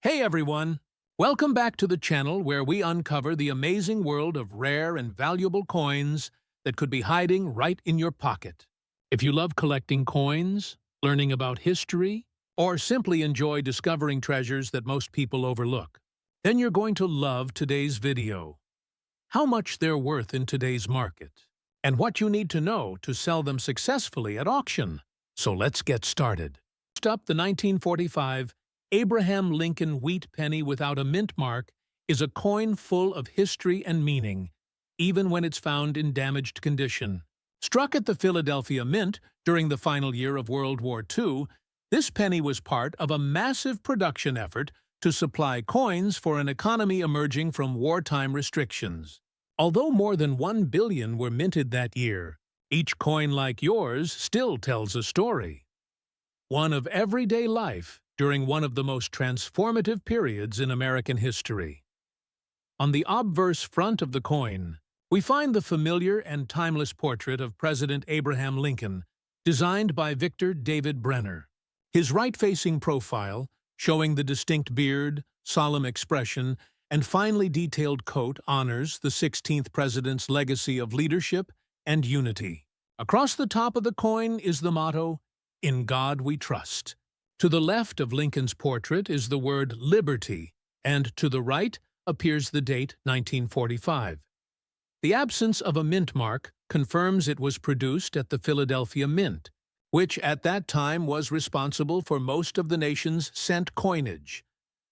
Hey everyone! Welcome back to the channel where we uncover the amazing world of rare and valuable coins that could be hiding right in your pocket. If you love collecting coins, learning about history, or simply enjoy discovering treasures that most people overlook, then you're going to love today's video. How much they're worth in today's market, and what you need to know to sell them successfully at auction. So let's get started. First up, the 1945 Abraham Lincoln Wheat Penny without a mint mark is a coin full of history and meaning, even when it's found in damaged condition. Struck at the Philadelphia Mint during the final year of World War II, this penny was part of a massive production effort to supply coins for an economy emerging from wartime restrictions. Although more than 1 billion were minted that year, each coin like yours still tells a story. One of everyday life during one of the most transformative periods in American history. On the obverse front of the coin, we find the familiar and timeless portrait of President Abraham Lincoln, designed by Victor David Brenner. His right-facing profile, showing the distinct beard, solemn expression, and finely detailed coat, honors the 16th president's legacy of leadership and unity. Across the top of the coin is the motto, "In God We Trust." To the left of Lincoln's portrait is the word liberty, and to the right appears the date 1945. The absence of a mint mark confirms it was produced at the Philadelphia Mint, which at that time was responsible for most of the nation's cent coinage.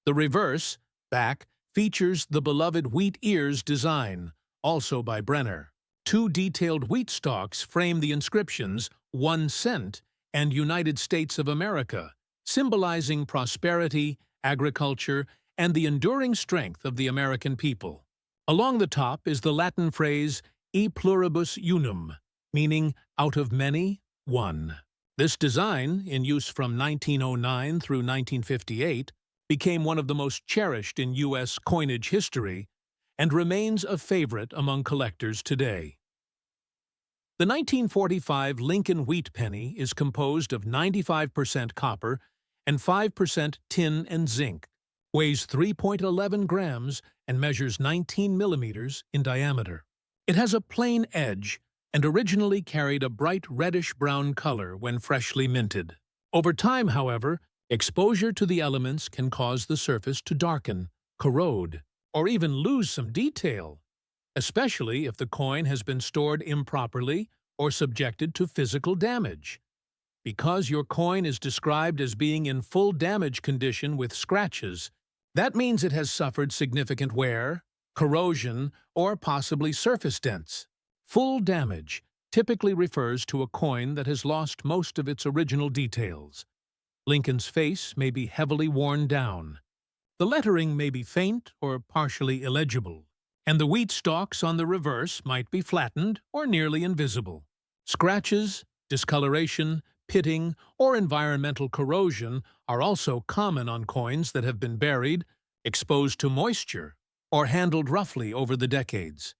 The reverse, back, features the beloved wheat ears design, also by Brenner. Two detailed wheat stalks frame the inscriptions 1 cent and United States of America, symbolizing prosperity, agriculture, and the enduring strength of the American people. Along the top is the Latin phrase e pluribus unum, meaning out of many, one. This design, in use from 1909 through 1958, became one of the most cherished in U.S. coinage history and remains a favorite among collectors today. The 1945 Lincoln Wheat Penny is composed of 95% copper and 5% tin and zinc, weighs 3.11 grams, and measures 19 millimeters in diameter. It has a plain edge and originally carried a bright reddish-brown color when freshly minted. Over time, however, exposure to the elements can cause the surface to darken, corrode, or even lose some detail, especially if the coin has been stored improperly or subjected to physical damage. Because your coin is described as being in full damage condition with scratches, that means it has suffered significant wear, corrosion, or possibly surface dents. Full damage typically refers to a coin that has lost most of its original details. Lincoln's face may be heavily worn down. The lettering may be faint or partially illegible, and the wheat stalks on the reverse might be flattened or nearly invisible. Scratches, discoloration, pitting, or environmental corrosion are also common on coins that have been buried, exposed to moisture, or handled roughly over the decades.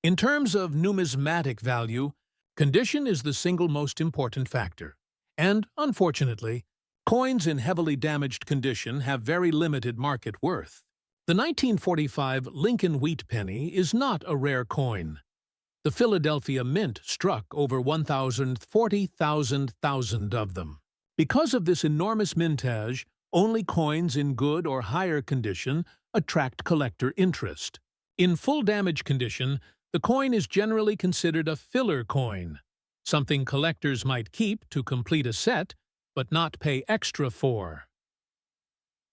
In terms of numismatic value, condition is the single most important factor, and, unfortunately, coins in heavily damaged condition have very limited market worth. The 1945 Lincoln Wheat Penny is not a rare coin. The Philadelphia Mint struck over 1,040,000 of them. Because of this enormous mintage, only coins in good or higher condition attract collector interest. In full damage condition, the coin is generally considered a filler coin, something collectors might keep to complete a set, but not pay extra for.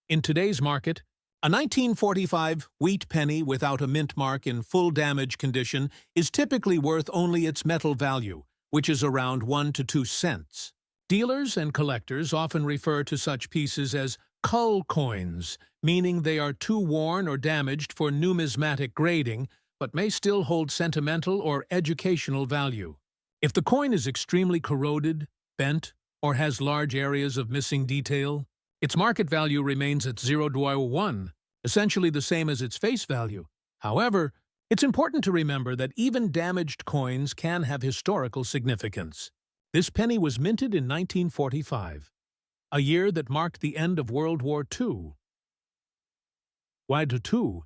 In today's market, a 1945 wheat penny without a mint mark in full damage condition is typically worth only its metal value, which is around 1 to 2 cents. Dealers and collectors often refer to such pieces as cull coins, meaning they are too worn or damaged for numismatic grading, but may still hold sentimental or educational value. If the coin is extremely corroded, bent, or has large areas of missing detail, its market value remains at 0 to 1, essentially the same as its face value. However, it's important to remember that even damaged coins can have historical significance. This penny was minted in 1945, a year that marked the end of World War II. 2,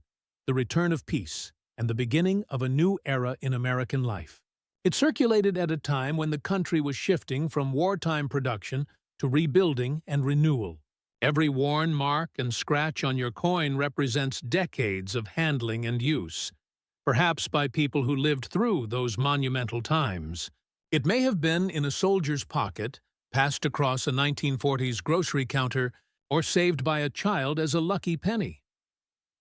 the return of peace and the beginning of a new era in American life. It circulated at a time when the country was shifting from wartime production to rebuilding and renewal. Every worn mark and scratch on your coin represents decades of handling and use, perhaps by people who lived through those monumental times. It may have been in a soldier's pocket, passed across a 1940s grocery counter, or saved by a child as a lucky penny.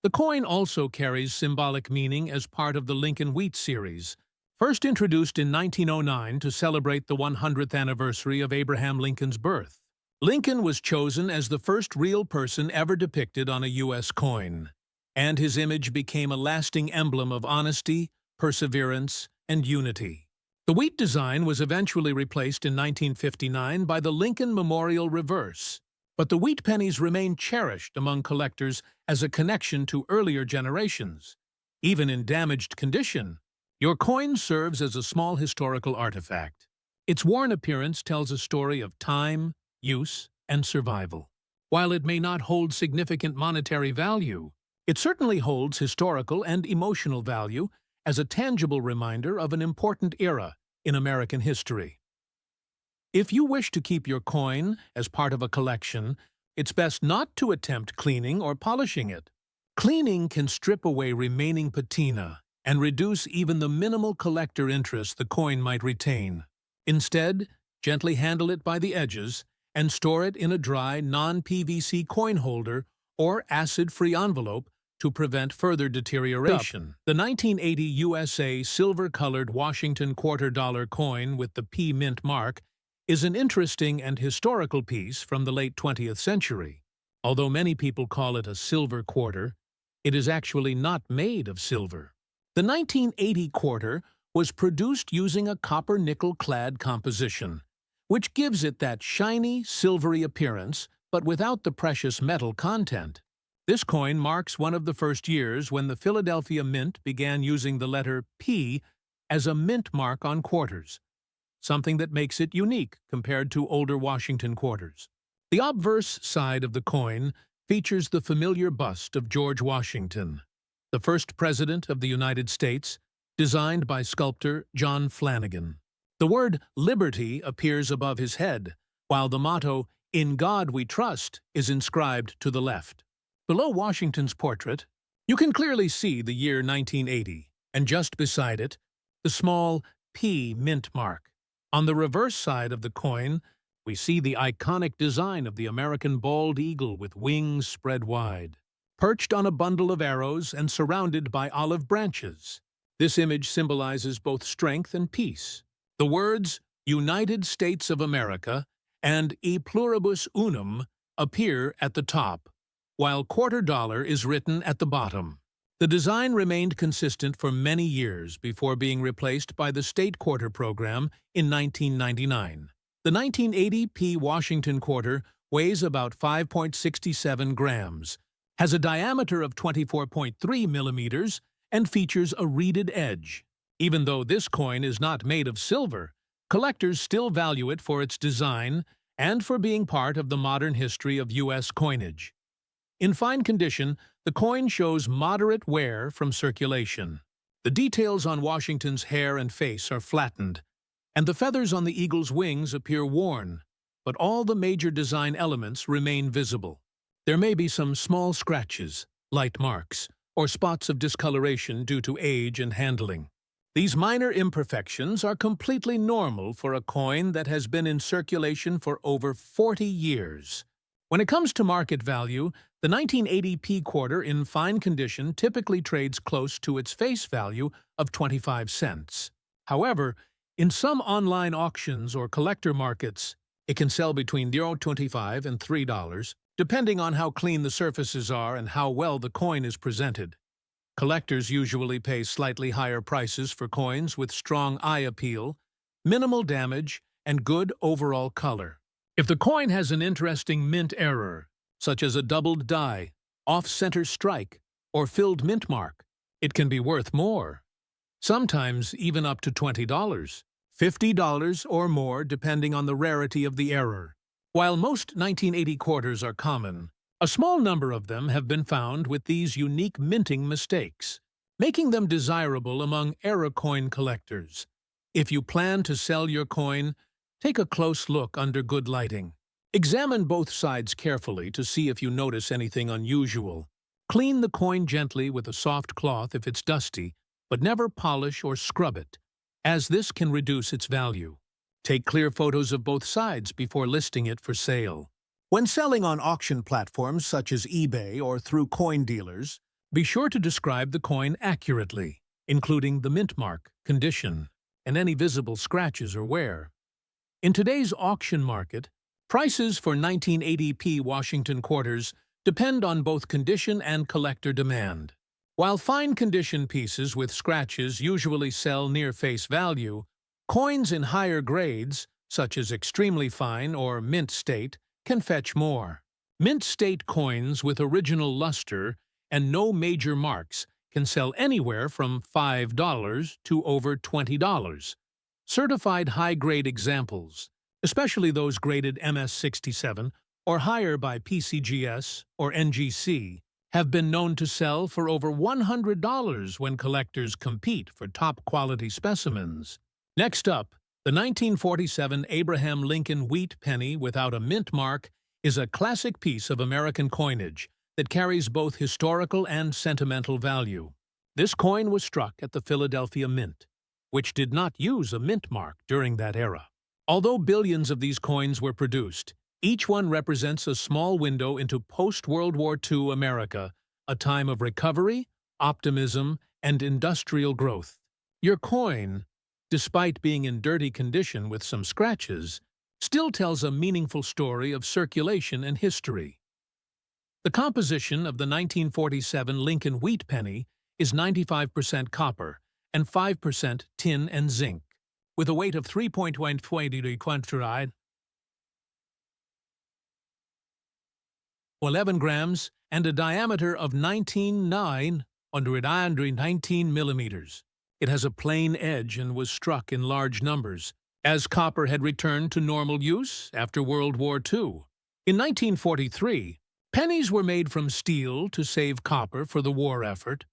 The coin also carries symbolic meaning as part of the Lincoln Wheat series, first introduced in 1909 to celebrate the 100th anniversary of Abraham Lincoln's birth. Lincoln was chosen as the first real person ever depicted on a U.S. coin, and his image became a lasting emblem of honesty, perseverance, and unity. The wheat design was eventually replaced in 1959 by the Lincoln Memorial Reverse, but the wheat pennies remain cherished among collectors as a connection to earlier generations. Even in damaged condition, your coin serves as a small historical artifact. Its worn appearance tells a story of time, use, and survival. While it may not hold significant monetary value, it certainly holds historical and emotional value as a tangible reminder of an important era in American history. If you wish to keep your coin as part of a collection, it's best not to attempt cleaning or polishing it. Cleaning can strip away remaining patina and reduce even the minimal collector interest the coin might retain. Instead, gently handle it by the edges and store it in a dry, non-PVC coin holder or acid-free envelope to prevent further deterioration. The 1980 USA silver-colored Washington quarter-dollar coin with the P mint mark is an interesting and historical piece from the late 20th century. Although many people call it a silver quarter, it is actually not made of silver. The 1980 quarter was produced using a copper-nickel-clad composition, which gives it that shiny, silvery appearance, but without the precious metal content. This coin marks one of the first years when the Philadelphia Mint began using the letter P as a mint mark on quarters, something that makes it unique compared to older Washington quarters. The obverse side of the coin features the familiar bust of George Washington, the first President of the United States, designed by sculptor John Flanagan. The word Liberty appears above his head, while the motto, "In God We Trust," is inscribed to the left. Below Washington's portrait, you can clearly see the year 1980, and just beside it, the small P mint mark. On the reverse side of the coin, we see the iconic design of the American bald eagle with wings spread wide, perched on a bundle of arrows and surrounded by olive branches. This image symbolizes both strength and peace. The words United States of America and E pluribus unum appear at the top, while quarter dollar is written at the bottom. The design remained consistent for many years before being replaced by the state quarter program in 1999. The 1980 P Washington quarter weighs about 5.67 grams, has a diameter of 24.3 millimeters, and features a reeded edge. Even though this coin is not made of silver, collectors still value it for its design and for being part of the modern history of U.S. coinage. In fine condition, the coin shows moderate wear from circulation. The details on Washington's hair and face are flattened, and the feathers on the eagle's wings appear worn, but all the major design elements remain visible. There may be some small scratches, light marks, or spots of discoloration due to age and handling. These minor imperfections are completely normal for a coin that has been in circulation for over 40 years. When it comes to market value, the 1980 P quarter in fine condition typically trades close to its face value of 25 cents. However, in some online auctions or collector markets, it can sell between $0.25 and $3, depending on how clean the surfaces are and how well the coin is presented. Collectors usually pay slightly higher prices for coins with strong eye appeal, minimal damage, and good overall color. If the coin has an interesting mint error, such as a doubled die, off-center strike, or filled mint mark, it can be worth more. Sometimes even up to $20, $50 or more depending on the rarity of the error. While most 1980 quarters are common, A small number of them have been found with these unique minting mistakes, making them desirable among era coin collectors. If you plan to sell your coin, take a close look under good lighting. Examine both sides carefully to see if you notice anything unusual. Clean the coin gently with a soft cloth if it's dusty, but never polish or scrub it, as this can reduce its value. Take clear photos of both sides before listing it for sale. When selling on auction platforms such as eBay or through coin dealers, be sure to describe the coin accurately, including the mint mark, condition, and any visible scratches or wear. In today's auction market, prices for 1980p Washington quarters depend on both condition and collector demand. While fine condition pieces with scratches usually sell near face value, coins in higher grades, such as extremely fine or mint state, can fetch more. Mint state coins with original luster and no major marks can sell anywhere from $5 to over $20. Certified high-grade examples, especially those graded MS-67 or higher by PCGS or NGC, have been known to sell for over $100 when collectors compete for top-quality specimens. Next up, the 1947 Abraham Lincoln Wheat Penny without a mint mark is a classic piece of American coinage that carries both historical and sentimental value. This coin was struck at the Philadelphia Mint, which did not use a mint mark during that era. Although billions of these coins were produced, each one represents a small window into post-World War II America, a time of recovery, optimism, and industrial growth. Your coin, despite being in dirty condition with some scratches, still tells a meaningful story of circulation and history. The composition of the 1947 Lincoln Wheat Penny is 95% copper and 5% tin and zinc, with a weight of 3.20 11 grams and a diameter of 19 millimeters. It has a plain edge and was struck in large numbers, as copper had returned to normal use after World War II. In 1943, pennies were made from steel to save copper for the war effort,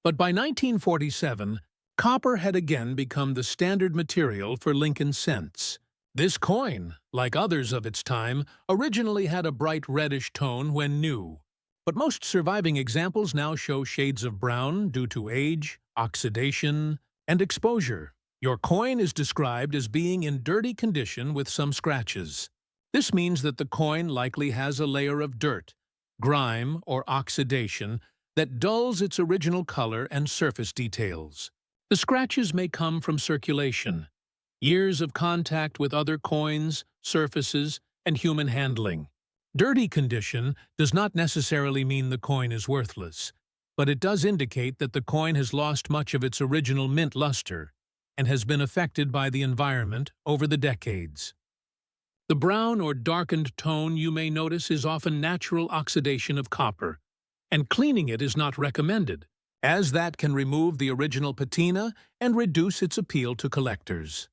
but by 1947, copper had again become the standard material for Lincoln cents. This coin, like others of its time, originally had a bright reddish tone when new, but most surviving examples now show shades of brown due to age, oxidation, and exposure. Your coin is described as being in dirty condition with some scratches. This means that the coin likely has a layer of dirt, grime, or oxidation that dulls its original color and surface details. The scratches may come from circulation, years of contact with other coins, surfaces, and human handling. Dirty condition does not necessarily mean the coin is worthless, but it does indicate that the coin has lost much of its original mint luster and has been affected by the environment over the decades. The brown or darkened tone you may notice is often natural oxidation of copper, and cleaning it is not recommended, as that can remove the original patina and reduce its appeal to collectors.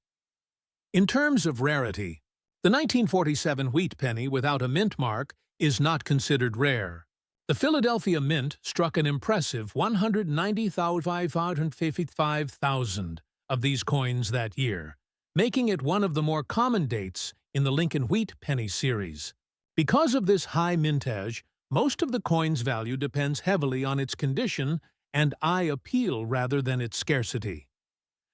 In terms of rarity, the 1947 wheat penny without a mint mark is not considered rare. The Philadelphia Mint struck an impressive 190,555,000 of these coins that year, making it one of the more common dates in the Lincoln Wheat Penny series. Because of this high mintage, most of the coin's value depends heavily on its condition and eye appeal rather than its scarcity.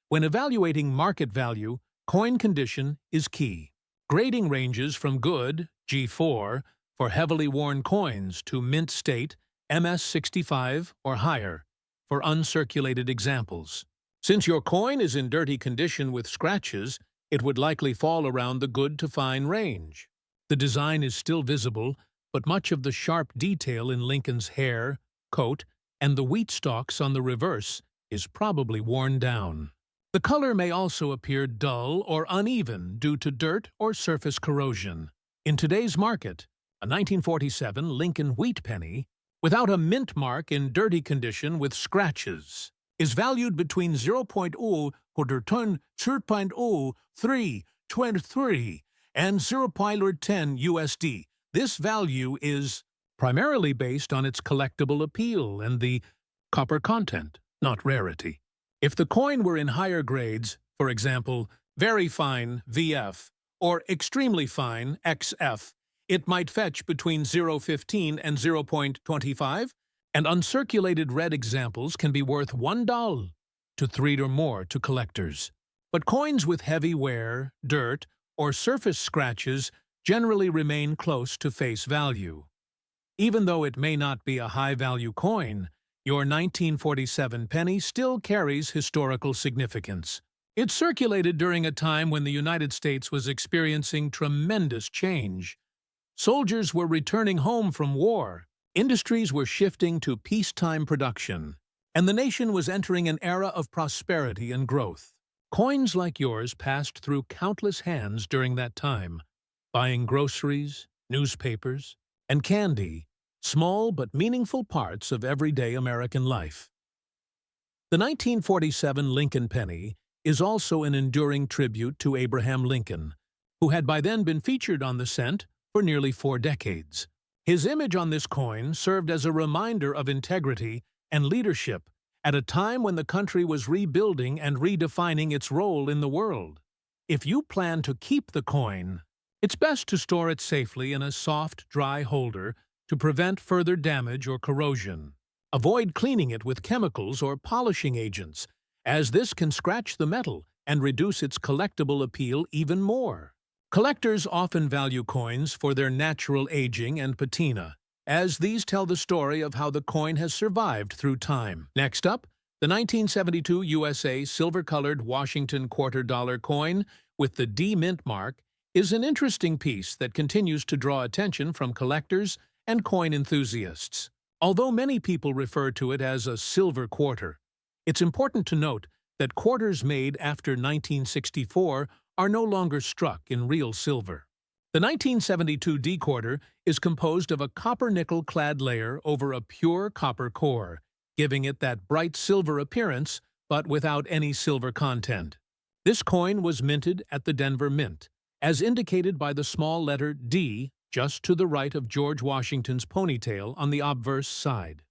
When evaluating market value, coin condition is key. Grading ranges from good, G4, for heavily worn coins to mint state, MS-65 or higher, for uncirculated examples. Since your coin is in dirty condition with scratches, it would likely fall around the good to fine range. The design is still visible, but much of the sharp detail in Lincoln's hair, coat, and the wheat stalks on the reverse is probably worn down. The color may also appear dull or uneven due to dirt or surface corrosion. In today's market, a 1947 Lincoln Wheat Penny, without a mint mark in dirty condition with scratches, is valued between 0.0 to 0.0323 and 0.10 USD. This value is primarily based on its collectible appeal and the copper content, not rarity. If the coin were in higher grades, for example, very fine VF or extremely fine XF, it might fetch between 0.15 and 0.25, and uncirculated red examples can be worth $1 to 3 or more to collectors. But coins with heavy wear, dirt, or surface scratches generally remain close to face value. Even though it may not be a high-value coin, your 1947 penny still carries historical significance. It circulated during a time when the United States was experiencing tremendous change. Soldiers were returning home from war, industries were shifting to peacetime production, and the nation was entering an era of prosperity and growth. Coins like yours passed through countless hands during that time, buying groceries, newspapers, and candy, small but meaningful parts of everyday American life. The 1947 Lincoln penny is also an enduring tribute to Abraham Lincoln, who had by then been featured on the cent for nearly 4 decades. His image on this coin served as a reminder of integrity and leadership at a time when the country was rebuilding and redefining its role in the world. If you plan to keep the coin, it's best to store it safely in a soft, dry holder to prevent further damage or corrosion. Avoid cleaning it with chemicals or polishing agents, as this can scratch the metal and reduce its collectible appeal even more. Collectors often value coins for their natural aging and patina, as these tell the story of how the coin has survived through time. Next up, the 1972 USA silver-colored Washington $quarter coin with the D mint mark is an interesting piece that continues to draw attention from collectors and coin enthusiasts. Although many people refer to it as a silver quarter, it's important to note that quarters made after 1964 are no longer struck in real silver. The 1972 D quarter is composed of a copper-nickel-clad layer over a pure copper core, giving it that bright silver appearance, but without any silver content. This coin was minted at the Denver Mint, as indicated by the small letter D just to the right of George Washington's ponytail on the obverse side.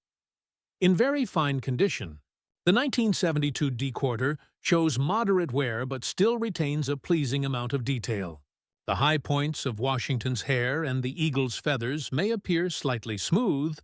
In very fine condition, the 1972 D quarter shows moderate wear but still retains a pleasing amount of detail. The high points of Washington's hair and the eagle's feathers may appear slightly smooth,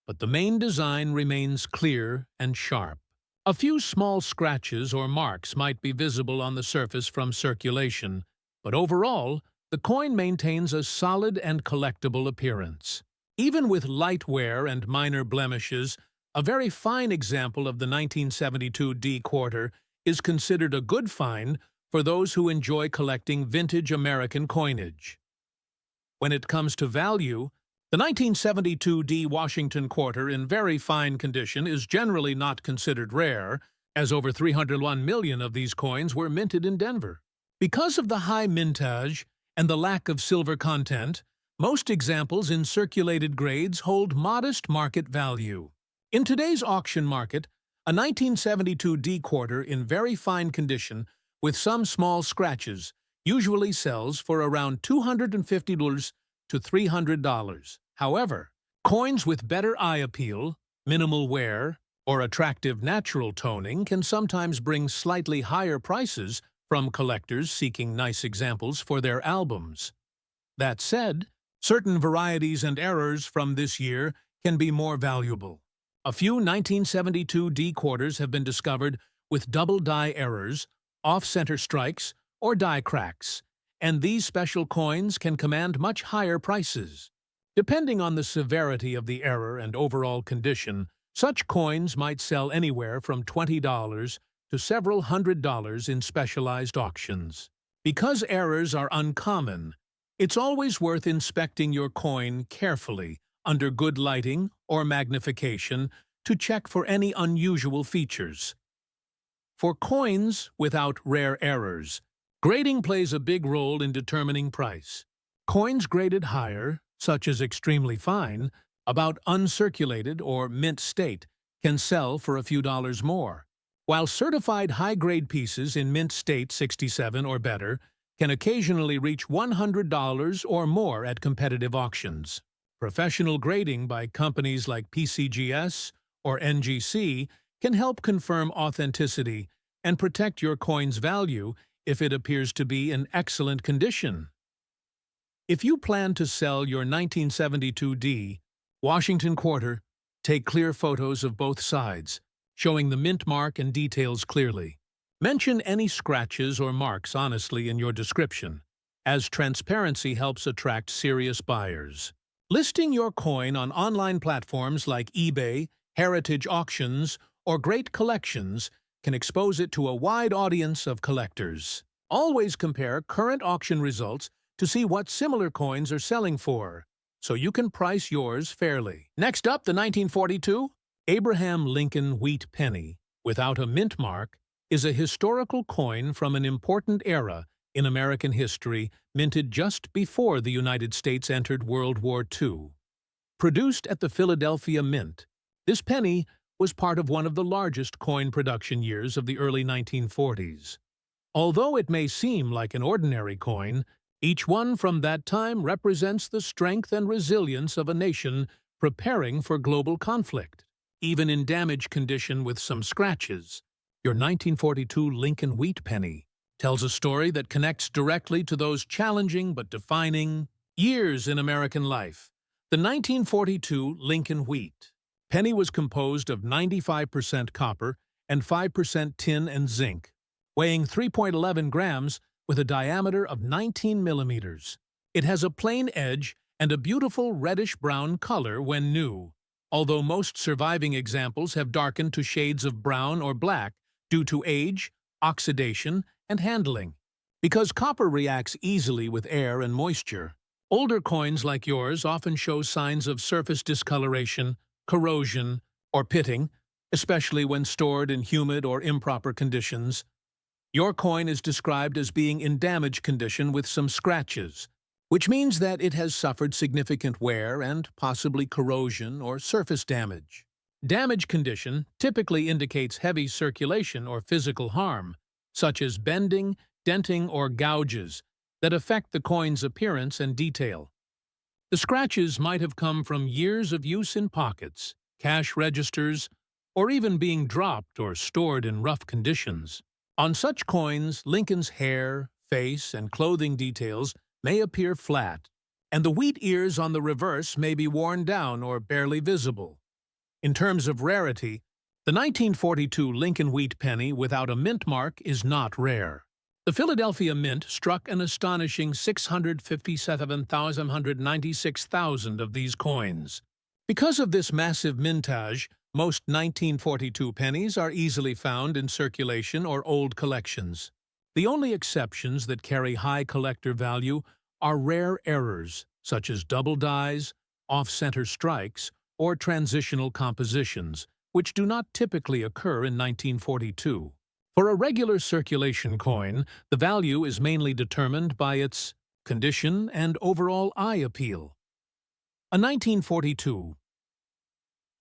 but the main design remains clear and sharp. A few small scratches or marks might be visible on the surface from circulation, but overall, the coin maintains a solid and collectible appearance. Even with light wear and minor blemishes, a very fine example of the 1972 D quarter is considered a good find for those who enjoy collecting vintage American coinage. When it comes to value, the 1972 D Washington quarter in very fine condition is generally not considered rare, as over 301 million of these coins were minted in Denver. Because of the high mintage and the lack of silver content, most examples in circulated grades hold modest market value. In today's auction market, a 1972 D quarter in very fine condition with some small scratches usually sells for around $250 to $300. However, coins with better eye appeal, minimal wear, or attractive natural toning can sometimes bring slightly higher prices from collectors seeking nice examples for their albums. That said, certain varieties and errors from this year can be more valuable. A few 1972 D quarters have been discovered with double die errors, off-center strikes, or die cracks, and these special coins can command much higher prices. Depending on the severity of the error and overall condition, such coins might sell anywhere from $20 to several $100s in specialized auctions. Because errors are uncommon, it's always worth inspecting your coin carefully under good lighting or magnification to check for any unusual features. For coins without rare errors, grading plays a big role in determining price. Coins graded higher, such as extremely fine, about uncirculated or mint state, can sell for a few dollars more, while certified high-grade pieces in mint state 67 or better can occasionally reach $100 or more at competitive auctions. Professional grading by companies like PCGS or NGC can help confirm authenticity and protect your coin's value if it appears to be in excellent condition. If you plan to sell your 1972D Washington quarter, take clear photos of both sides, showing the mint mark and details clearly. Mention any scratches or marks honestly in your description, as transparency helps attract serious buyers. Listing your coin on online platforms like eBay, heritage auctions, or great collections can expose it to a wide audience of collectors. Always compare current auction results to see what similar coins are selling for, so you can price yours fairly. Next up, the 1942 Abraham Lincoln Wheat Penny, without a mint mark, is a historical coin from an important era in American history, minted just before the United States entered World War II. Produced at the Philadelphia Mint, this penny was part of one of the largest coin production years of the early 1940s. Although it may seem like an ordinary coin, each one from that time represents the strength and resilience of a nation preparing for global conflict. Even in damaged condition with some scratches, your 1942 Lincoln Wheat Penny tells a story that connects directly to those challenging but defining years in American life. The 1942 Lincoln Wheat Penny was composed of 95% copper and 5% tin and zinc, weighing 3.11 grams with a diameter of 19 millimeters. It has a plain edge and a beautiful reddish-brown color when new, although most surviving examples have darkened to shades of brown or black due to age, oxidation, and handling. Because copper reacts easily with air and moisture, older coins like yours often show signs of surface discoloration, corrosion, or pitting, especially when stored in humid or improper conditions. Your coin is described as being in damaged condition with some scratches, which means that it has suffered significant wear and possibly corrosion or surface damage. Damaged condition typically indicates heavy circulation or physical harm, such as bending, denting, or gouges that affect the coin's appearance and detail. The scratches might have come from years of use in pockets, cash registers, or even being dropped or stored in rough conditions. On such coins, Lincoln's hair, face, and clothing details may appear flat, and the wheat ears on the reverse may be worn down or barely visible. In terms of rarity, the 1942 Lincoln Wheat Penny without a mint mark is not rare. The Philadelphia Mint struck an astonishing 657,196,000 of these coins. Because of this massive mintage, most 1942 pennies are easily found in circulation or old collections. The only exceptions that carry high collector value are rare errors, such as double dies, off-center strikes, or transitional compositions, which do not typically occur in 1942. For a regular circulation coin, the value is mainly determined by its condition and overall eye appeal. A 1942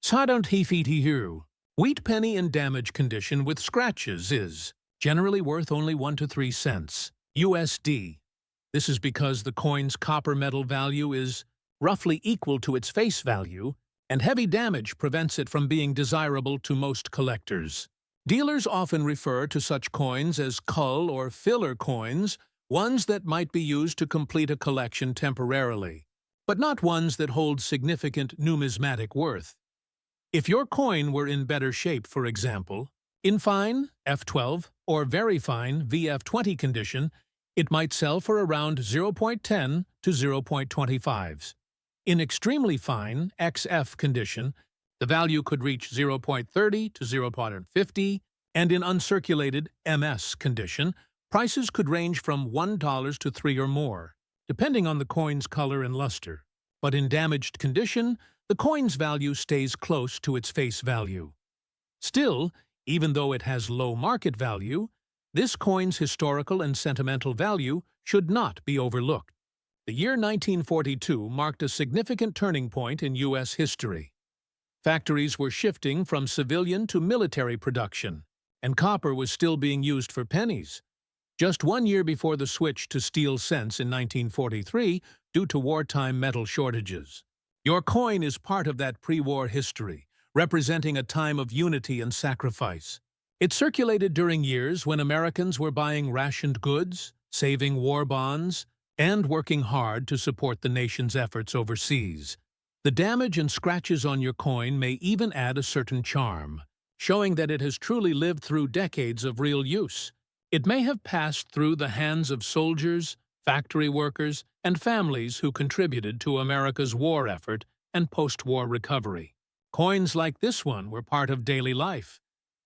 Sadontifitiu wheat penny in damaged condition with scratches is generally worth only 1 to 3 cents USD. This is because the coin's copper metal value is roughly equal to its face value, and heavy damage prevents it from being desirable to most collectors. Dealers often refer to such coins as cull or filler coins, ones that might be used to complete a collection temporarily, but not ones that hold significant numismatic worth. If your coin were in better shape, for example, in fine F12 or very fine VF20 condition, it might sell for around 0.10 to 0.25s. In extremely fine XF condition, the value could reach 0.30 to 0.50, and in uncirculated MS condition, prices could range from $1 to $3 or more, depending on the coin's color and luster. But in damaged condition, the coin's value stays close to its face value. Still, even though it has low market value, this coin's historical and sentimental value should not be overlooked. The year 1942 marked a significant turning point in U.S. history. Factories were shifting from civilian to military production, and copper was still being used for pennies. Just 1 year before the switch to steel cents in 1943 due to wartime metal shortages. Your coin is part of that pre-war history, representing a time of unity and sacrifice. It circulated during years when Americans were buying rationed goods, saving war bonds, and working hard to support the nation's efforts overseas. The damage and scratches on your coin may even add a certain charm, showing that it has truly lived through decades of real use. It may have passed through the hands of soldiers, factory workers, and families who contributed to America's war effort and post-war recovery. Coins like this one were part of daily life,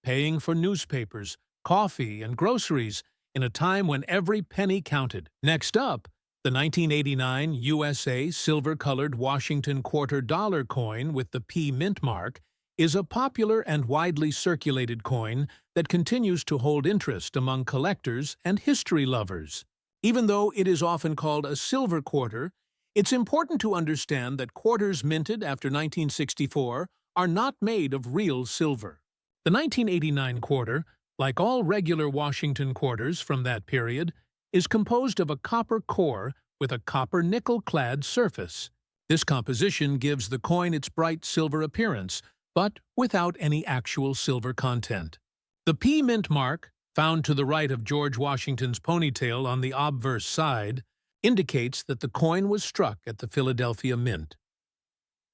paying for newspapers, coffee, and groceries in a time when every penny counted. Next up, the 1989 USA silver-colored Washington quarter-dollar coin with the P mint mark is a popular and widely circulated coin that continues to hold interest among collectors and history lovers. Even though it is often called a silver quarter, it's important to understand that quarters minted after 1964 are not made of real silver. The 1989 quarter, like all regular Washington quarters from that period, is composed of a copper core with a copper nickel-clad surface. This composition gives the coin its bright silver appearance, but without any actual silver content. The P mint mark, found to the right of George Washington's ponytail on the obverse side, indicates that the coin was struck at the Philadelphia Mint.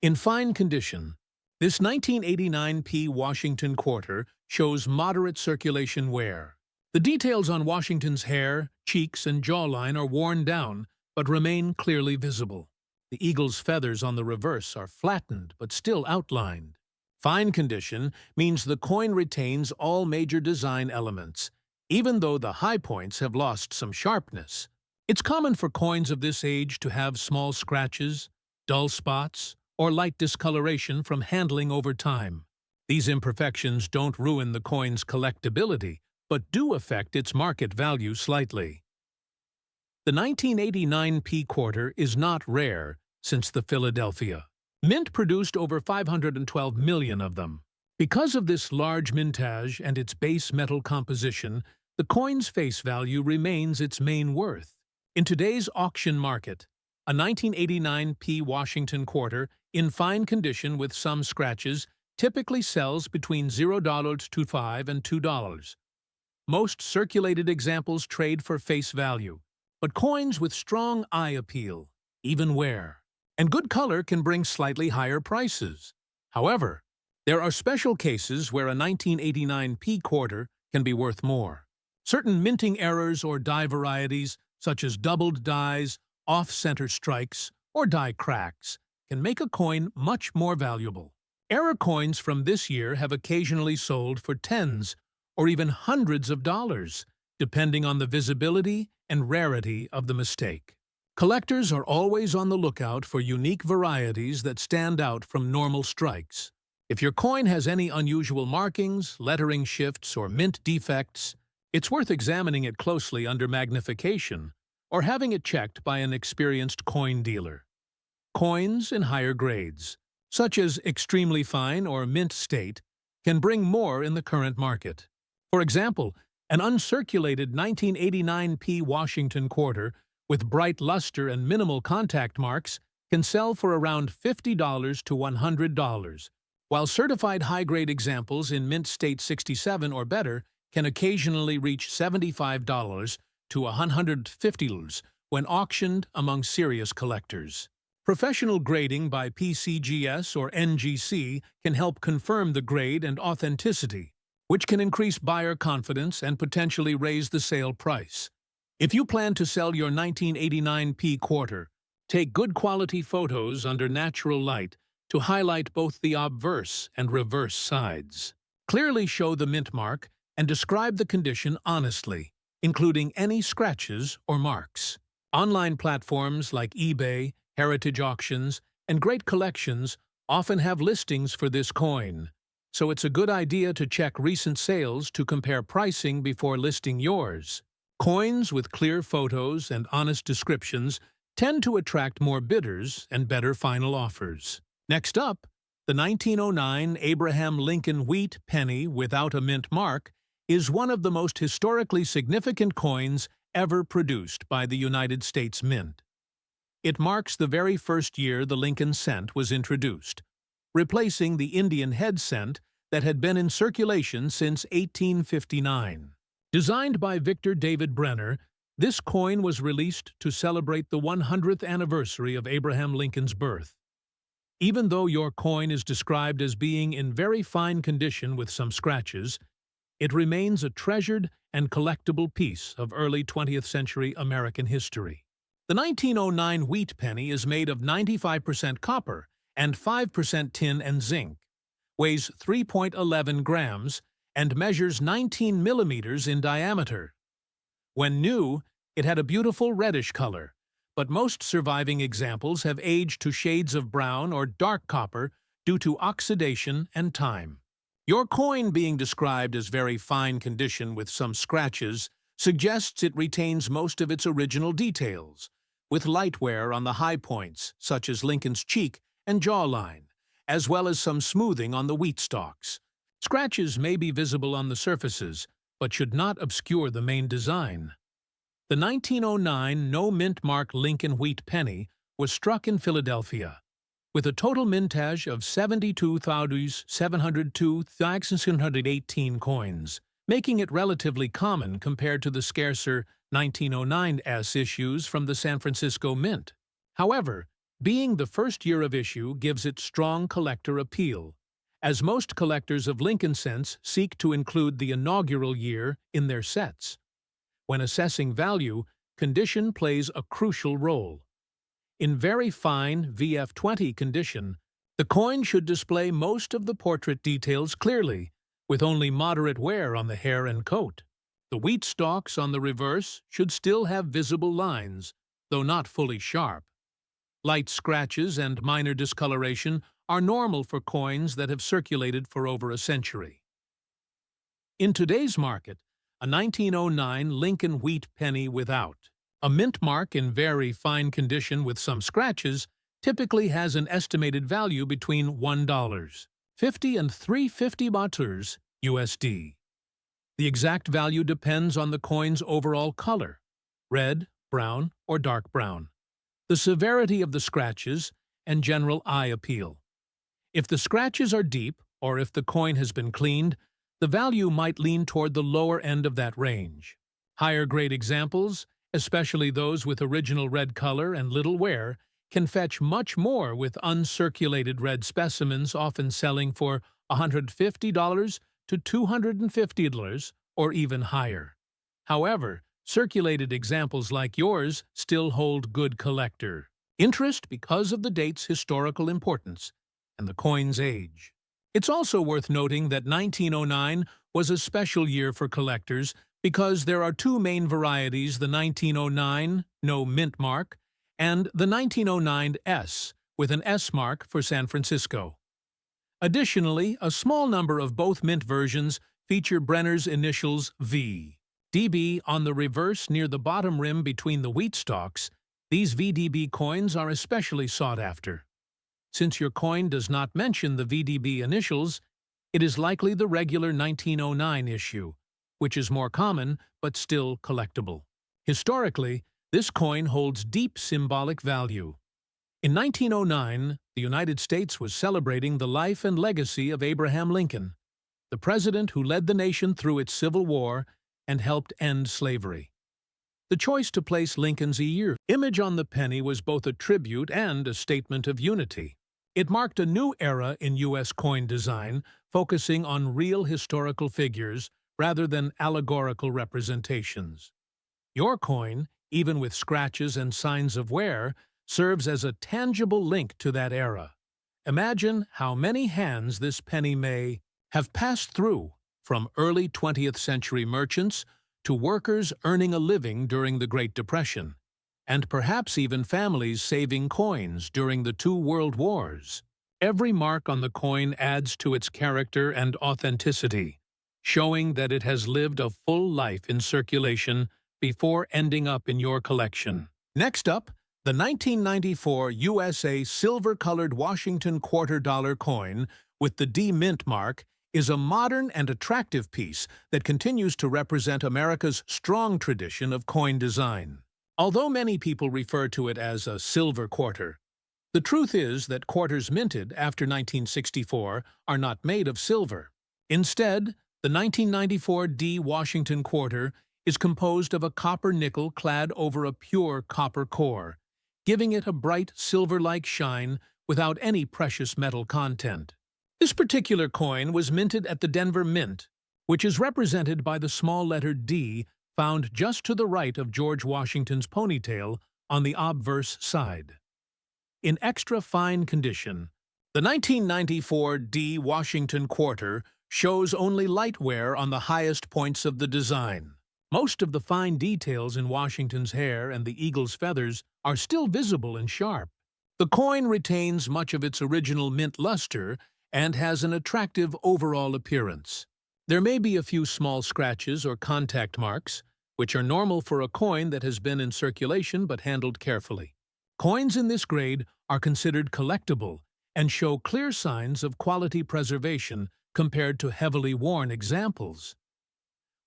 In fine condition, this 1989 P Washington quarter shows moderate circulation wear. The details on Washington's hair, cheeks, and jawline are worn down, but remain clearly visible. The eagle's feathers on the reverse are flattened but still outlined. Fine condition means the coin retains all major design elements, even though the high points have lost some sharpness. It's common for coins of this age to have small scratches, dull spots, or light discoloration from handling over time. These imperfections don't ruin the coin's collectability, but do affect its market value slightly. The 1989 P quarter is not rare since the Philadelphia Mint produced over 512 million of them. Because of this large mintage and its base metal composition, the coin's face value remains its main worth. In today's auction market, a 1989 P Washington quarter, in fine condition with some scratches, typically sells between $0.25 and $2. Most circulated examples trade for face value, but coins with strong eye appeal, even wear, and good color can bring slightly higher prices. However, there are special cases where a 1989 P quarter can be worth more. Certain minting errors or die varieties, such as doubled dies, off-center strikes, or die cracks, can make a coin much more valuable. Error coins from this year have occasionally sold for tens or even hundreds of dollars, depending on the visibility and rarity of the mistake. Collectors are always on the lookout for unique varieties that stand out from normal strikes. If your coin has any unusual markings, lettering shifts, or mint defects, it's worth examining it closely under magnification or having it checked by an experienced coin dealer. Coins in higher grades, such as extremely fine or mint state, can bring more in the current market. For example, an uncirculated 1989 P Washington quarter with bright luster and minimal contact marks can sell for around $50 to $100, while certified high-grade examples in mint state 67 or better can occasionally reach $75 to $150 when auctioned among serious collectors. Professional grading by PCGS or NGC can help confirm the grade and authenticity, which can increase buyer confidence and potentially raise the sale price. If you plan to sell your 1989 P quarter, take good quality photos under natural light to highlight both the obverse and reverse sides. Clearly show the mint mark and describe the condition honestly, including any scratches or marks. Online platforms like eBay, heritage auctions, and great collections often have listings for this coin, so it's a good idea to check recent sales to compare pricing before listing yours. Coins with clear photos and honest descriptions tend to attract more bidders and better final offers. Next up, the 1909 Abraham Lincoln Wheat Penny without a mint mark is one of the most historically significant coins ever produced by the United States Mint. It marks the very first year the Lincoln cent was introduced, replacing the Indian head cent that had been in circulation since 1859. Designed by Victor David Brenner, this coin was released to celebrate the 100th anniversary of Abraham Lincoln's birth. Even though your coin is described as being in very fine condition with some scratches, it remains a treasured and collectible piece of early 20th century American history. The 1909 wheat penny is made of 95% copper and 5% tin and zinc, weighs 3.11 grams, and measures 19 millimeters in diameter. When new, it had a beautiful reddish color, but most surviving examples have aged to shades of brown or dark copper due to oxidation and time. Your coin being described as very fine condition with some scratches suggests it retains most of its original details, with light wear on the high points, such as Lincoln's cheek and jawline, as well as some smoothing on the wheat stalks. Scratches may be visible on the surfaces, but should not obscure the main design. The 1909 no-mint mark Lincoln Wheat Penny was struck in Philadelphia, with a total mintage of 72,702,618 coins, making it relatively common compared to the scarcer 1909s issues from the San Francisco Mint. However, being the first year of issue gives it strong collector appeal, as most collectors of Lincoln cents seek to include the inaugural year in their sets. When assessing value, condition plays a crucial role. In very fine VF20 condition, the coin should display most of the portrait details clearly, with only moderate wear on the hair and coat. The wheat stalks on the reverse should still have visible lines, though not fully sharp. Light scratches and minor discoloration are normal for coins that have circulated for over a century. In today's market, a 1909 Lincoln Wheat Penny without a mint mark in very fine condition with some scratches typically has an estimated value between $1.50 and $3.50 USD. The exact value depends on the coin's overall color, red, brown, or dark brown, the severity of the scratches, and general eye appeal. If the scratches are deep, or if the coin has been cleaned, the value might lean toward the lower end of that range. Higher-grade examples, especially those with original red color and little wear, can fetch much more, with uncirculated red specimens often selling for $150 to $250 or even higher. However, circulated examples like yours still hold good collector interest because of the date's historical importance and the coin's age. It's also worth noting that 1909 was a special year for collectors because there are two main varieties: the 1909 no mint mark and the 1909 S with an S mark for San Francisco. Additionally, a small number of both mint versions feature Brenner's initials V. DB on the reverse near the bottom rim between the wheat stalks. These VDB coins are especially sought after. Since your coin does not mention the VDB initials, it is likely the regular 1909 issue, which is more common but still collectible. Historically, this coin holds deep symbolic value. In 1909, the United States was celebrating the life and legacy of Abraham Lincoln, the president who led the nation through its Civil War and helped end slavery. The choice to place Lincoln's image on the penny was both a tribute and a statement of unity. It marked a new era in U.S. coin design, focusing on real historical figures rather than allegorical representations. Your coin, even with scratches and signs of wear, serves as a tangible link to that era. Imagine how many hands this penny may have passed through, from early 20th century merchants to workers earning a living during the Great Depression, and perhaps even families saving coins during the two world wars. Every mark on the coin adds to its character and authenticity, showing that it has lived a full life in circulation before ending up in your collection. Next up, the 1994 USA silver-colored Washington $quarter coin with the D Mint mark is a modern and attractive piece that continues to represent America's strong tradition of coin design. Although many people refer to it as a silver quarter, the truth is that quarters minted after 1964 are not made of silver. Instead, the 1994 D Washington quarter is composed of a copper nickel clad over a pure copper core, giving it a bright silver-like shine without any precious metal content. This particular coin was minted at the Denver Mint, which is represented by the small letter D found just to the right of George Washington's ponytail on the obverse side. In extra fine condition, the 1994 D Washington quarter shows only light wear on the highest points of the design. Most of the fine details in Washington's hair and the eagle's feathers are still visible and sharp. The coin retains much of its original mint luster and has an attractive overall appearance. There may be a few small scratches or contact marks, which are normal for a coin that has been in circulation but handled carefully. Coins in this grade are considered collectible and show clear signs of quality preservation compared to heavily worn examples.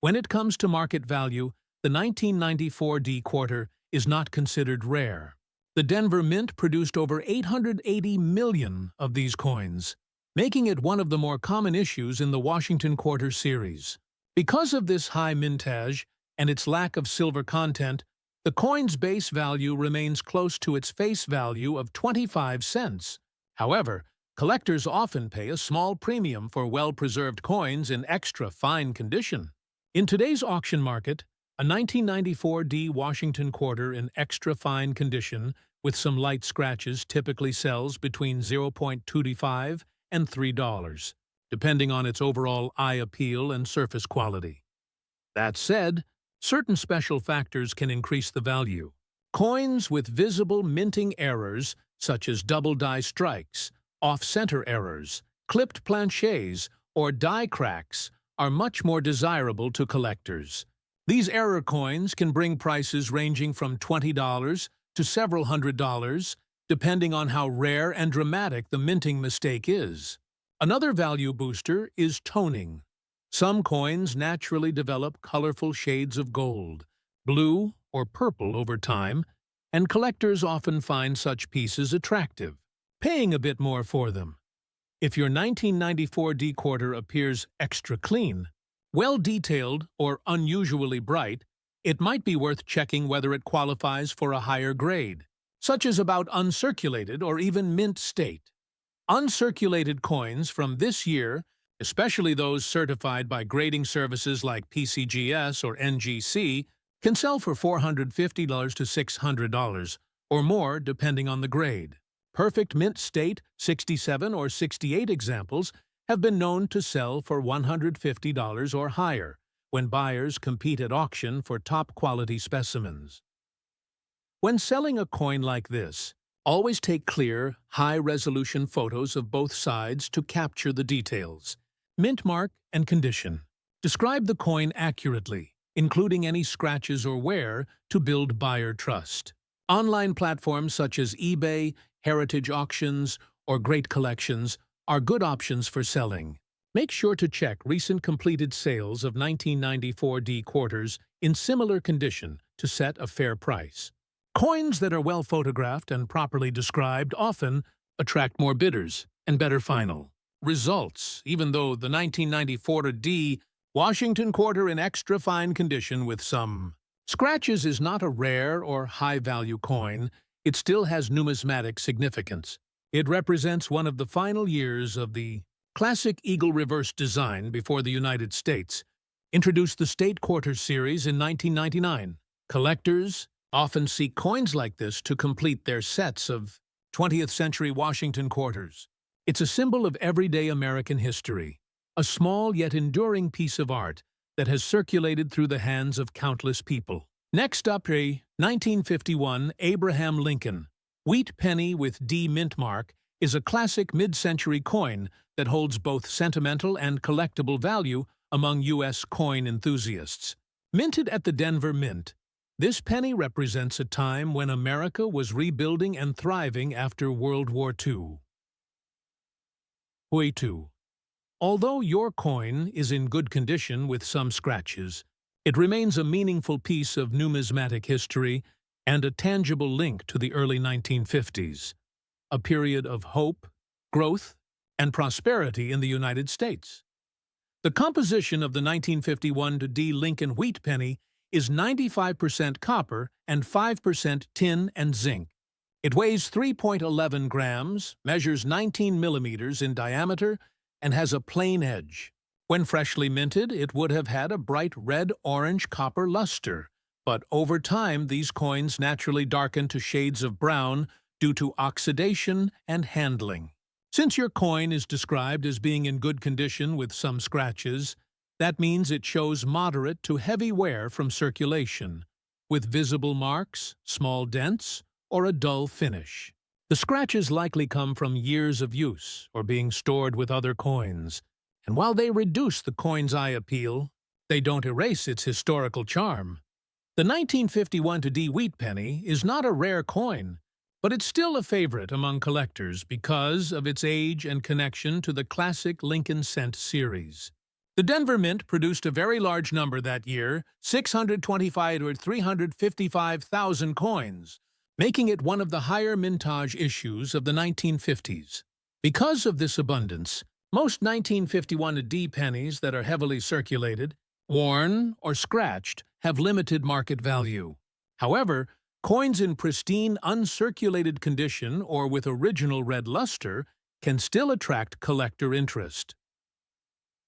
When it comes to market value, the 1994 D quarter is not considered rare. The Denver Mint produced over 880 million of these coins, making it one of the more common issues in the Washington Quarter series. Because of this high mintage and its lack of silver content, the coin's base value remains close to its face value of 25 cents. However, collectors often pay a small premium for well-preserved coins in extra fine condition. In today's auction market, a 1994 D Washington quarter in extra fine condition with some light scratches typically sells between $0.25 and $3, depending on its overall eye appeal and surface quality. That said, certain special factors can increase the value. Coins with visible minting errors, such as double die strikes, off-center errors, clipped planchets, or die cracks, are much more desirable to collectors. These error coins can bring prices ranging from $20 to several $100s, depending on how rare and dramatic the minting mistake is. Another value booster is toning. Some coins naturally develop colorful shades of gold, blue, or purple over time, and collectors often find such pieces attractive, paying a bit more for them. If your 1994 D quarter appears extra clean, well-detailed, or unusually bright, it might be worth checking whether it qualifies for a higher grade, such as about uncirculated or even mint state. Uncirculated coins from this year, especially those certified by grading services like PCGS or NGC, can sell for $450 to $600, or more depending on the grade. Perfect mint state 67 or 68 examples have been known to sell for $150 or higher when buyers compete at auction for top-quality specimens. When selling a coin like this, always take clear, high-resolution photos of both sides to capture the details. Mint mark and condition. Describe the coin accurately, including any scratches or wear, to build buyer trust. Online platforms such as eBay, heritage auctions, or Great Collections are good options for selling. Make sure to check recent completed sales of 1994 D quarters in similar condition to set a fair price. Coins that are well photographed and properly described often attract more bidders and better final results, even though the 1994 D Washington quarter in extra fine condition with some scratches is not a rare or high-value coin, it still has numismatic significance. It represents one of the final years of the classic eagle reverse design before the United States introduced the State Quarter series in 1999. Collectors often seek coins like this to complete their sets of 20th century Washington quarters. It's a symbol of everyday American history, a small yet enduring piece of art that has circulated through the hands of countless people. Next up, a 1951 Abraham Lincoln Wheat Penny with D mint mark is a classic mid-century coin that holds both sentimental and collectible value among U.S. coin enthusiasts. Minted at the Denver Mint, this penny represents a time when America was rebuilding and thriving after World War II. Although your coin is in good condition with some scratches, it remains a meaningful piece of numismatic history and a tangible link to the early 1950s, a period of hope, growth, and prosperity in the United States. The composition of the 1951 D Lincoln Wheat Penny is 95% copper and 5% tin and zinc. It weighs 3.11 grams, measures 19 millimeters in diameter, and has a plain edge. When freshly minted, it would have had a bright red-orange copper luster, but over time these coins naturally darken to shades of brown due to oxidation and handling. Since your coin is described as being in good condition with some scratches, that means it shows moderate to heavy wear from circulation, with visible marks, small dents, or a dull finish. The scratches likely come from years of use or being stored with other coins, and while they reduce the coin's eye appeal, they don't erase its historical charm. The 1951 D Wheat Penny is not a rare coin, but it's still a favorite among collectors because of its age and connection to the classic Lincoln Cent series. The Denver Mint produced a very large number that year, 625 or 355,000 coins, making it one of the higher mintage issues of the 1950s. Because of this abundance, most 1951 D pennies that are heavily circulated, worn, or scratched have limited market value. However, coins in pristine, uncirculated condition or with original red luster can still attract collector interest.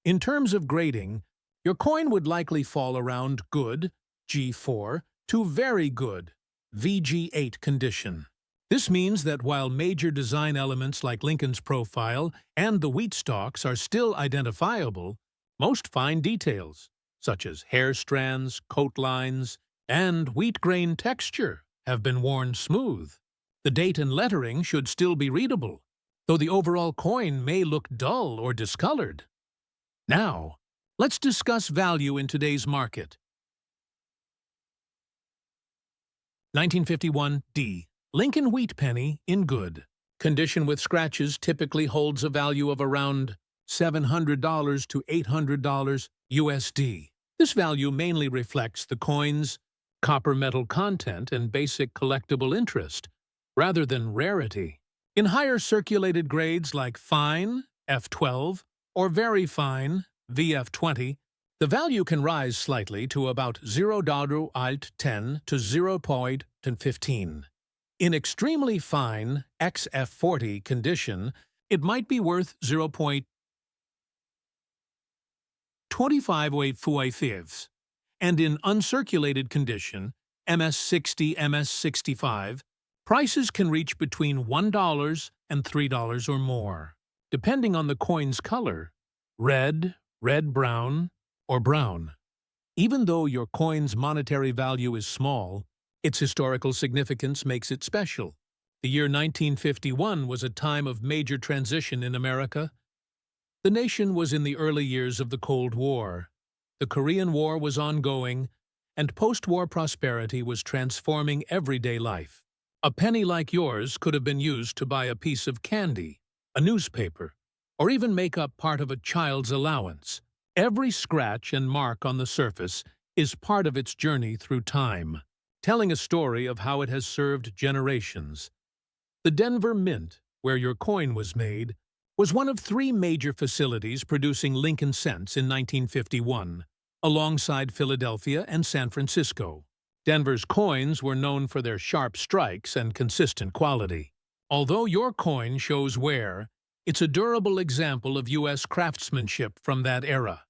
In terms of grading, your coin would likely fall around good, G4, to very good, VG8 condition. This means that while major design elements like Lincoln's profile and the wheat stalks are still identifiable, most fine details, such as hair strands, coat lines, and wheat grain texture, have been worn smooth. The date and lettering should still be readable, though the overall coin may look dull or discolored. Now, let's discuss value in today's market. 1951 D. Lincoln Wheat Penny in good condition with scratches typically holds a value of around $700 to $800 USD. This value mainly reflects the coin's copper metal content and basic collectible interest, rather than rarity. In higher circulated grades like fine, F12, or very fine, VF20, the value can rise slightly to about $0.10 to $0.15. In extremely fine XF40 condition, it might be worth 0.25, and in uncirculated condition, MS60, MS65, prices can reach between $1 and $3 or more, depending on the coin's color, red, red-brown, or brown. Even though your coin's monetary value is small, its historical significance makes it special. The year 1951 was a time of major transition in America. The nation was in the early years of the Cold War. The Korean War was ongoing, and post-war prosperity was transforming everyday life. A penny like yours could have been used to buy a piece of candy, a newspaper, or even make up part of a child's allowance. Every scratch and mark on the surface is part of its journey through time, telling a story of how it has served generations. The Denver Mint, where your coin was made, was one of three major facilities producing Lincoln cents in 1951, alongside Philadelphia and San Francisco. Denver's coins were known for their sharp strikes and consistent quality. Although your coin shows wear, it's a durable example of U.S. craftsmanship from that era.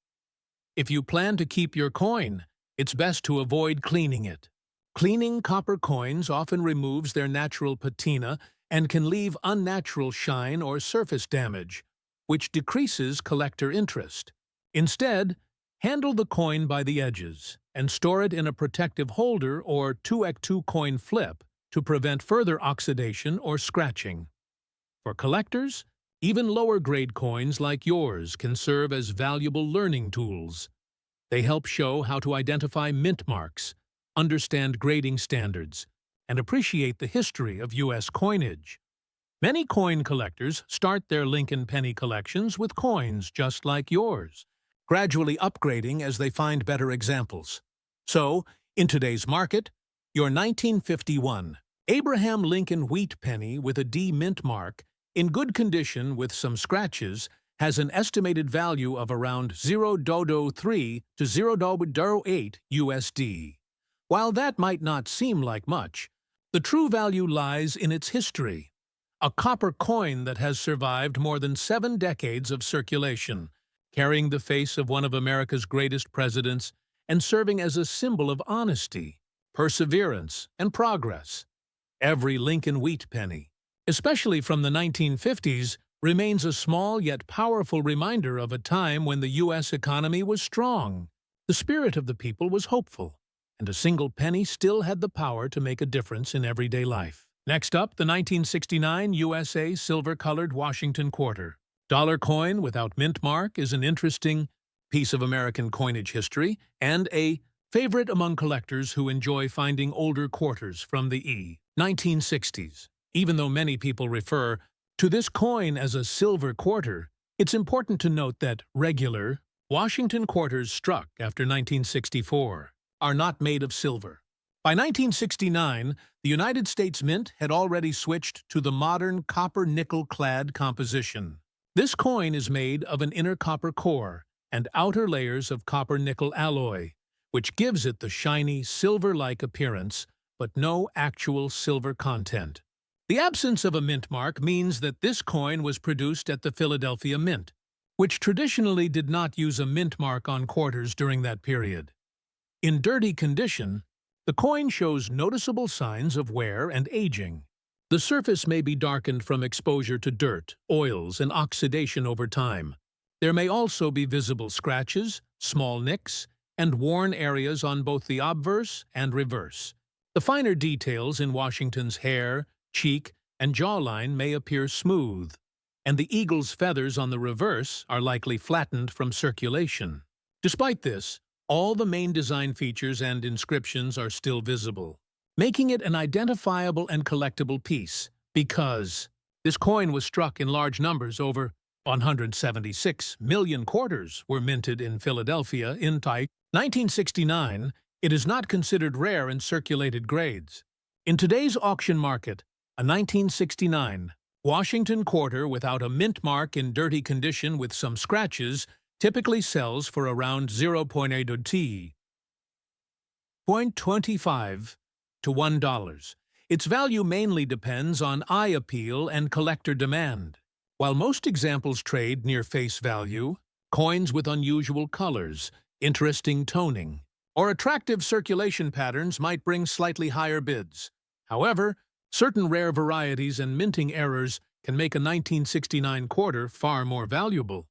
If you plan to keep your coin, it's best to avoid cleaning it. Cleaning copper coins often removes their natural patina and can leave unnatural shine or surface damage, which decreases collector interest. Instead, handle the coin by the edges and store it in a protective holder or 2x2 coin flip to prevent further oxidation or scratching. For collectors, even lower-grade coins like yours can serve as valuable learning tools. They help show how to identify mint marks, understand grading standards, and appreciate the history of U.S. coinage. Many coin collectors start their Lincoln penny collections with coins just like yours, gradually upgrading as they find better examples. So, in today's market, Your 1951 Abraham Lincoln Wheat Penny with a D mint mark, in good condition with some scratches, has an estimated value of around 0.03 to 0.08 USD. While that might not seem like much, the true value lies in its history. A copper coin that has survived more than 7 decades of circulation, carrying the face of one of America's greatest presidents and serving as a symbol of honesty, perseverance, and progress. Every Lincoln Wheat Penny, especially from the 1950s, remains a small yet powerful reminder of a time when the U.S. economy was strong, the spirit of the people was hopeful, and a single penny still had the power to make a difference in everyday life. Next up, the 1969 USA silver-colored Washington quarter. Dollar coin without mint mark is an interesting piece of American coinage history and a favorite among collectors who enjoy finding older quarters from the 1960s. Even though many people refer to this coin as a silver quarter, it's important to note that regular Washington quarters struck after 1964 are not made of silver. By 1969, the United States Mint had already switched to the modern copper-nickel-clad composition. This coin is made of an inner copper core and outer layers of copper-nickel alloy, which gives it the shiny, silver-like appearance, but no actual silver content. The absence of a mint mark means that this coin was produced at the Philadelphia Mint, which traditionally did not use a mint mark on quarters during that period. In dirty condition, the coin shows noticeable signs of wear and aging. The surface may be darkened from exposure to dirt, oils, and oxidation over time. There may also be visible scratches, small nicks, and worn areas on both the obverse and reverse. The finer details in Washington's hair, cheek, and jawline may appear smooth, and the eagle's feathers on the reverse are likely flattened from circulation. Despite this, all the main design features and inscriptions are still visible, making it an identifiable and collectible piece. Because this coin was struck in large numbers, over 176 million quarters were minted in Philadelphia in 1969, it is not considered rare in circulated grades. In today's auction market, a 1969 Washington quarter without a mint mark in dirty condition with some scratches typically sells for around 0.25 to $1. Its value mainly depends on eye appeal and collector demand. While most examples trade near face value, coins with unusual colors, interesting toning, or attractive circulation patterns might bring slightly higher bids. However, certain rare varieties and minting errors can make a 1969 quarter far more valuable.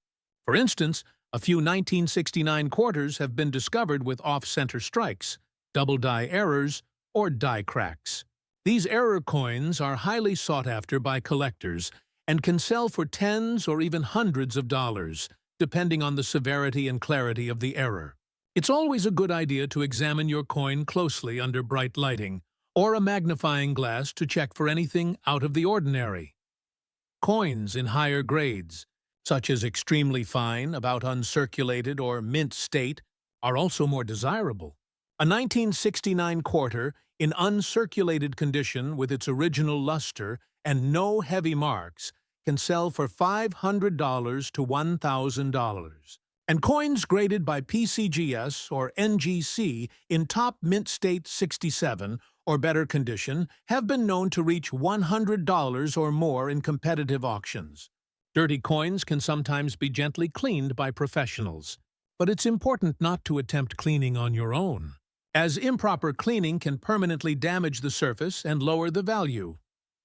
For instance, a few 1969 quarters have been discovered with off-center strikes, double die errors, or die cracks. These error coins are highly sought after by collectors and can sell for tens or even hundreds of dollars, depending on the severity and clarity of the error. It's always a good idea to examine your coin closely under bright lighting or a magnifying glass to check for anything out of the ordinary. Coins in higher grades, such as extremely fine, about uncirculated, or mint state, are also more desirable. A 1969 quarter in uncirculated condition with its original luster and no heavy marks can sell for $500 to $1,000. And coins graded by PCGS or NGC in top mint state 67 or better condition have been known to reach $100 or more in competitive auctions. Dirty coins can sometimes be gently cleaned by professionals, but it's important not to attempt cleaning on your own, as improper cleaning can permanently damage the surface and lower the value.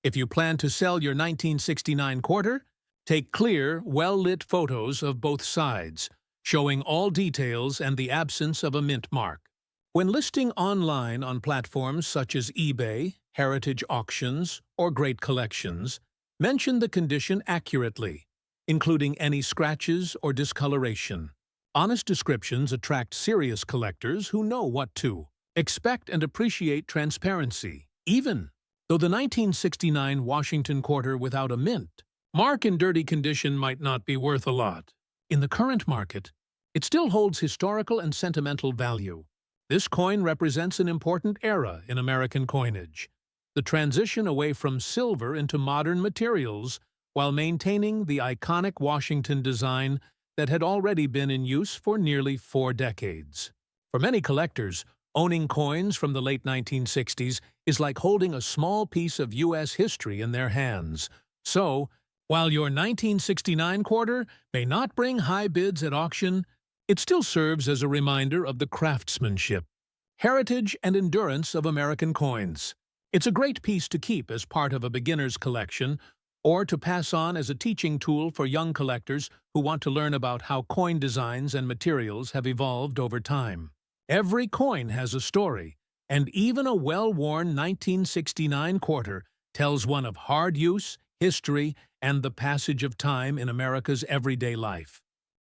If you plan to sell your 1969 quarter, take clear, well-lit photos of both sides, showing all details and the absence of a mint mark. When listing online on platforms such as eBay, Heritage Auctions, or Great Collections, mention the condition accurately, including any scratches or discoloration. Honest descriptions attract serious collectors who know what to expect and appreciate transparency. Even though the 1969 Washington quarter without a mint mark in dirty condition might not be worth a lot, in the current market, it still holds historical and sentimental value. This coin represents an important era in American coinage, the transition away from silver into modern materials while maintaining the iconic Washington design that had already been in use for nearly 4 decades. For many collectors, owning coins from the late 1960s is like holding a small piece of U.S. history in their hands. So, while your 1969 quarter may not bring high bids at auction, it still serves as a reminder of the craftsmanship, heritage, and endurance of American coins. It's a great piece to keep as part of a beginner's collection or to pass on as a teaching tool for young collectors who want to learn about how coin designs and materials have evolved over time. Every coin has a story, and even a well-worn 1969 quarter tells one of hard use, history, and the passage of time in America's everyday life.